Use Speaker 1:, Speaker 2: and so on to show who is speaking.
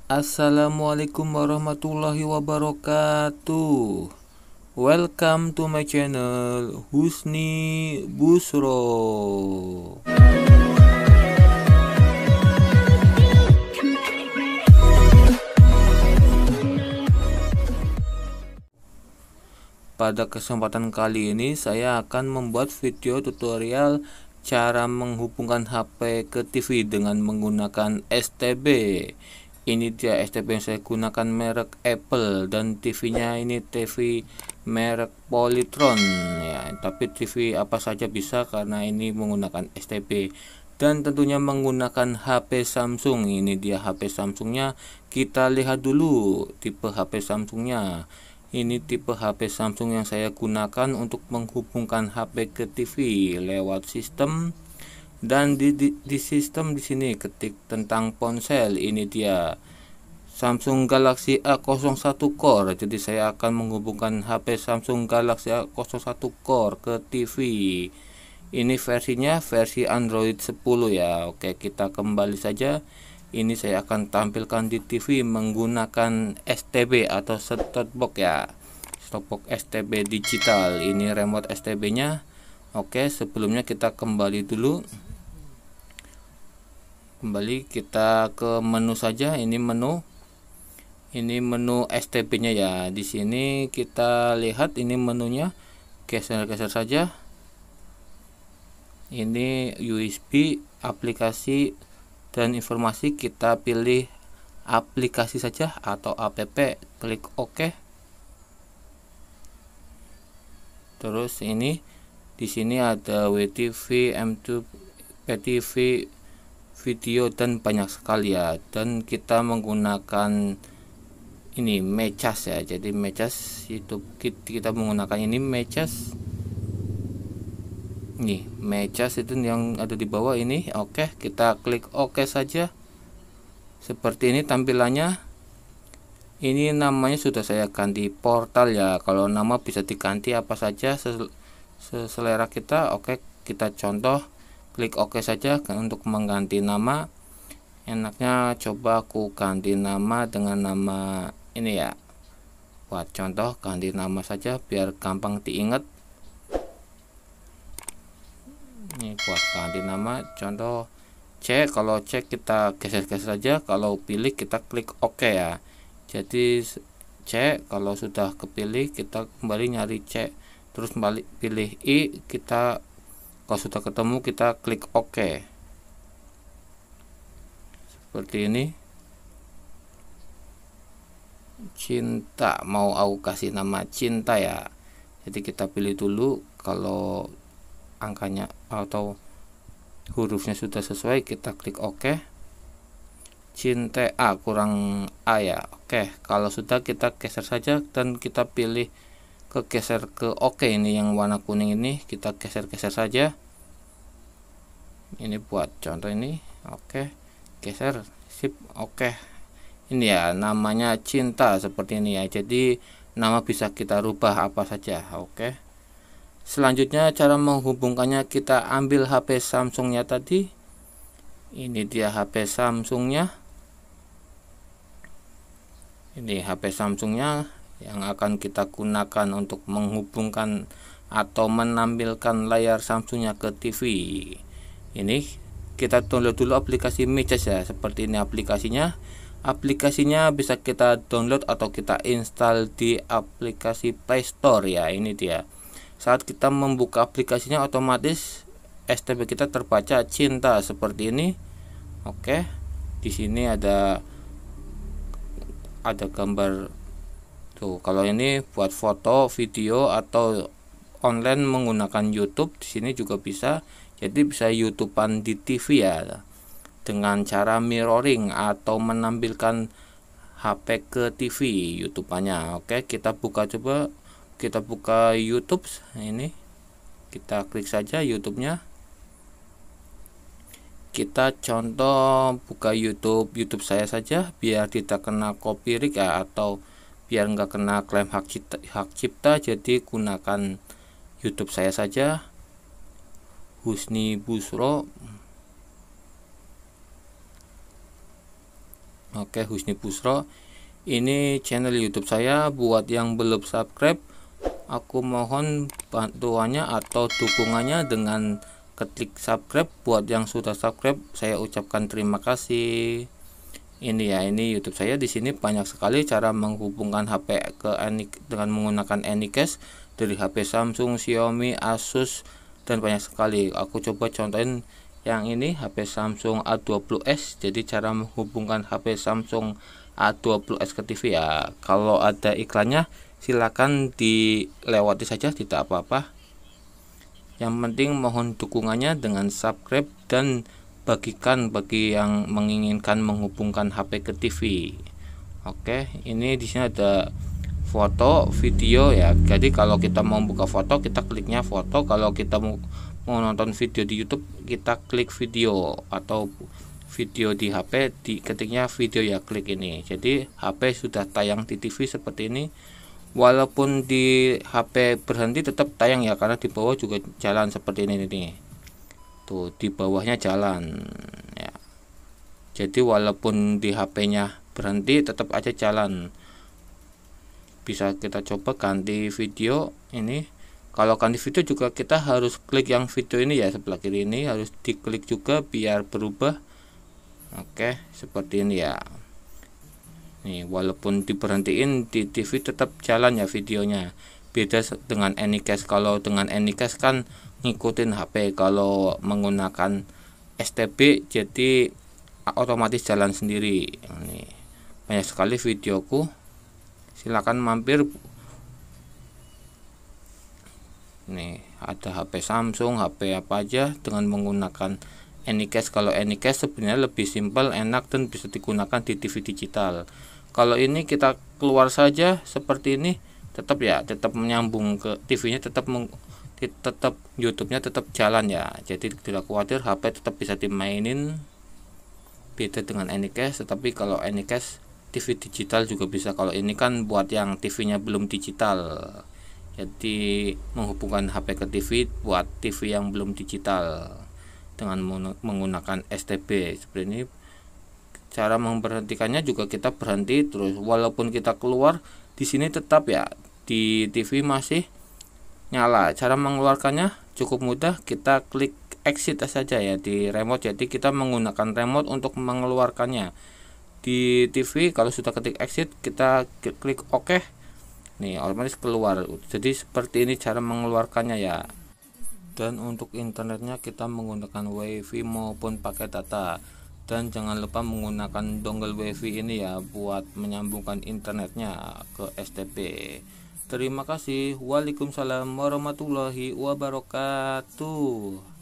Speaker 1: Assalamualaikum warahmatullahi wabarakatuh. Welcome to my channel Husni Busro. Pada kesempatan kali ini saya akan membuat video tutorial cara menghubungkan HP ke TV dengan menggunakan STB. Ini dia STB yang saya gunakan, merek Apple, dan TV-nya ini TV merek Polytron ya, tapi TV apa saja bisa karena ini menggunakan STB. Dan tentunya menggunakan HP Samsung. Ini dia HP Samsungnya. Kita lihat dulu tipe HP Samsungnya. Ini tipe HP Samsung yang saya gunakan untuk menghubungkan HP ke TV lewat sistem. Dan di sistem di sini ketik tentang ponsel. Ini dia Samsung Galaxy A01 Core. Jadi saya akan menghubungkan HP Samsung Galaxy A01 Core ke TV. Ini versinya versi Android 10 ya. Oke, kita kembali saja. Ini saya akan tampilkan di TV menggunakan STB atau set-top box ya. Set-top box STB digital. Ini remote STB-nya. Oke, sebelumnya kita kembali dulu. Kembali kita ke menu saja. Ini menu STB-nya ya. Di sini kita lihat ini menunya. Geser-geser saja. Ini USB, aplikasi dan informasi. Kita pilih aplikasi saja atau app, klik OK. Terus ini di sini ada WTV, M2, PTV, video dan banyak sekali ya. Dan kita menggunakan ini Mechas ya. Jadi Mechas itu kita menggunakan ini Mechas. Nih Mechas itu yang ada di bawah ini. Oke, kita klik OK saja. Seperti ini tampilannya. Ini namanya sudah saya ganti portal ya. Kalau nama bisa diganti apa saja selera kita. Oke, kita contoh, klik OK saja untuk mengganti nama. Enaknya coba aku ganti nama dengan nama ini ya. Buat contoh, ganti nama saja biar gampang diingat. Ini buat ganti nama, contoh C. Kalau C kita geser-geser saja, kalau pilih kita klik OK ya. Jadi C, kalau sudah kepilih kita kembali nyari C, terus kembali pilih I, kita kalau sudah ketemu kita klik OK. Seperti ini. Cinta, mau aku kasih nama Cinta ya. Jadi kita pilih dulu, kalau angkanya atau hurufnya sudah sesuai kita klik OK. Cinta A kurang A ya. Oke, kalau sudah kita geser saja dan kita pilih geser ke OK. Ini yang warna kuning ini kita geser-geser saja. Ini buat contoh ini. Oke, geser, sip, OK. Ini ya namanya Cinta seperti ini ya. Jadi nama bisa kita rubah apa saja. Oke. Selanjutnya cara menghubungkannya, kita ambil HP Samsungnya tadi. Ini dia HP Samsungnya. Ini HP Samsungnya yang akan kita gunakan untuk menghubungkan atau menampilkan layar Samsungnya ke TV. Ini kita download dulu aplikasi Mechas ya. Seperti ini aplikasinya. Aplikasinya bisa kita download atau kita install di aplikasi Play Store ya. Ini dia. Saat kita membuka aplikasinya otomatis STB kita terbaca Cinta seperti ini. Oke. Di sini ada gambar tuh. Kalau ini buat foto, video atau online menggunakan YouTube, di sini juga bisa. Jadi bisa YouTubean di TV ya, dengan cara mirroring atau menampilkan HP ke TV YouTubeannya. Oke, kita buka, coba kita buka YouTube. Ini kita klik saja YouTube-nya. Kita contoh buka YouTube saya saja biar tidak kena copyright ya, atau biar nggak kena klaim hak cipta. Jadi gunakan YouTube saya saja, Husni Busro. Oke, Husni Pusro. Ini channel YouTube saya. Buat yang belum subscribe, aku mohon bantuannya atau dukungannya dengan klik subscribe. Buat yang sudah subscribe, saya ucapkan terima kasih. Ini ya, ini YouTube saya. Di sini banyak sekali cara menghubungkan HP ke dengan menggunakan Anycast dari HP Samsung, Xiaomi, Asus, dan banyak sekali. Aku coba contohin yang ini, HP Samsung A20s. Jadi cara menghubungkan HP Samsung A20s ke TV ya. Kalau ada iklannya silakan dilewati saja, tidak apa-apa. Yang penting mohon dukungannya dengan subscribe dan bagikan bagi yang menginginkan menghubungkan HP ke TV. Oke, ini di sini ada foto, video ya. Jadi kalau kita mau buka foto, kita kliknya foto. Kalau kita mau nonton video di YouTube, kita klik video, atau video di HP ketiknya video ya, klik ini. Jadi HP sudah tayang di TV seperti ini. Walaupun di HP berhenti tetap tayang ya, karena di bawah juga jalan seperti ini nih. Tuh, di bawahnya jalan ya. Jadi walaupun di HP-nya berhenti tetap aja jalan. Bisa kita coba ganti video ini. Kalau ganti video juga kita harus klik yang video ini ya, sebelah kiri ini harus diklik juga biar berubah. Oke, seperti ini ya. Nih, walaupun diberhentiin di TV tetap jalan ya videonya. Beda dengan Anycast. Kalau dengan Anycast kan ngikutin HP. Kalau menggunakan STB jadi otomatis jalan sendiri. Nih, banyak sekali videoku. Silakan mampir. Nih, ada HP Samsung, HP apa aja dengan menggunakan Anycast. Kalau Anycast sebenarnya lebih simpel, enak, dan bisa digunakan di TV digital. Kalau ini kita keluar saja seperti ini, tetap ya, tetap menyambung ke TV-nya, tetap YouTube-nya tetap jalan ya. Jadi tidak khawatir, HP tetap bisa dimainin. Beda dengan Anycast, tetapi kalau Anycast TV digital juga bisa. Kalau ini kan buat yang TV-nya belum digital. Jadi menghubungkan HP ke TV buat TV yang belum digital dengan menggunakan STB seperti ini. Cara memberhentikannya juga kita berhenti terus, walaupun kita keluar di sini tetap ya di TV masih nyala. Cara mengeluarkannya cukup mudah, kita klik exit saja ya di remote. Jadi kita menggunakan remote untuk mengeluarkannya di TV. Kalau sudah ketik exit, kita klik OK. Nih, otomatis keluar. Jadi seperti ini cara mengeluarkannya ya. Dan untuk internetnya kita menggunakan WiFi maupun pakai data. Dan jangan lupa menggunakan dongle WiFi ini ya buat menyambungkan internetnya ke STB. Terima kasih. Waalaikumsalam warahmatullahi wabarakatuh.